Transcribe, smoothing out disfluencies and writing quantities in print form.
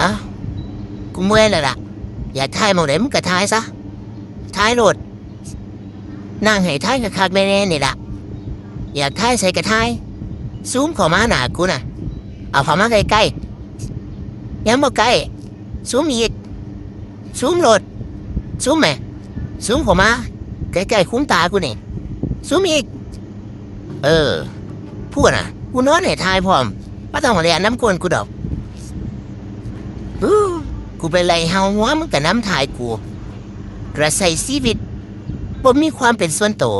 อ้าวกูเมื่อยแล้วล่ะอยากถ่ายหมองไหนมึงก็ถ่ายซะถ่ายโหลดนั่งให้ถ่ายคักๆแน่ๆนี่ล่ะอยากถ่ายใส่กระถ่ายซูมเข้ามาหน้ากูน่ะเอาเข้ามาใกล้ๆยังบ่ใกล้ซูมอีกซูมโหลดซูมแหมซูมเข้ามาใกล้ๆคุ้มตากูนี่ซูมอีกพูดน่ะกูนอนให้ถ่ายพร้อมบ่ต้องเรียนน้ำกวนกูดอกกูไปไล่เฮาหัวมึงกับน้ำถ่ายกูกระใส่ชีวิตบ่มีความเป็นส่วนตัว